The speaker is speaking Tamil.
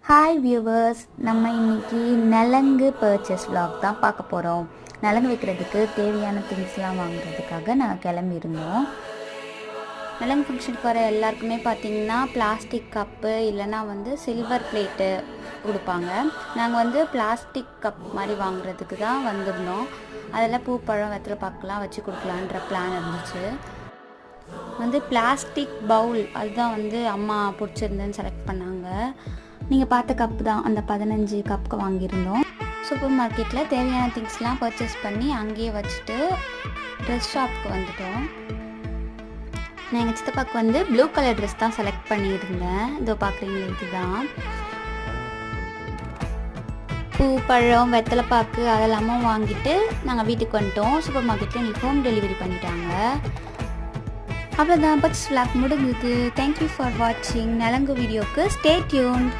ஹாய் வியூவர்ஸ், நம்ம இன்னைக்கு நலங்கு பர்ச்சேஸ் vlog தான் பார்க்க போகிறோம். நலங்கு வைக்கிறதுக்கு தேவையான திங்ஸ்லாம் வாங்குறதுக்காக நாங்கள் கிளம்பியிருந்தோம். நலங்கு ஃபங்க்ஷனுக்கு வர எல்லாருக்குமே பார்த்திங்கன்னா பிளாஸ்டிக் கப்பு இல்லைனா சில்வர் பிளேட்டு கொடுப்பாங்க. நாங்கள் பிளாஸ்டிக் கப் மாதிரி வாங்குறதுக்கு தான் வந்திருந்தோம். அதில் பூ பழம் வெத்தலை பாக்கெலாம் வச்சு கொடுக்கலான்ற பிளான் இருந்துச்சு. பிளாஸ்டிக் பவுல் அதுதான் அம்மா பிடிச்சிருந்துன்னு செலக்ட் பண்ணாங்க. நீங்கள் பார்த்த கப்பு தான், அந்த 15 கப்புக்கு வாங்கியிருந்தோம். சூப்பர் மார்க்கெட்டில் தேவையான திங்ஸ்லாம் பர்ச்சேஸ் பண்ணி அங்கேயே வச்சுட்டு ட்ரெஸ் ஷாப்புக்கு வந்துட்டோம். நான் எங்கள் சித்தப்பாவுக்கு ப்ளூ கலர் ட்ரெஸ் தான் செலக்ட் பண்ணியிருந்தேன். இதோ பார்க்குறீங்க, இதுதான். பூ பழம் வெத்தலை பாக்கு அதெல்லாமும் வாங்கிட்டு நாங்கள் வீட்டுக்கு வந்துட்டோம். சூப்பர் மார்க்கெட்டில் எங்களுக்கு ஹோம் டெலிவரி பண்ணிட்டாங்க. அவ்வளோதான், பர்ச்சேஸ் vlog முடிஞ்சுது. தேங்க்யூ ஃபார் வாட்சிங். நலங்கு வீடியோக்கு ஸ்டே டியூன்.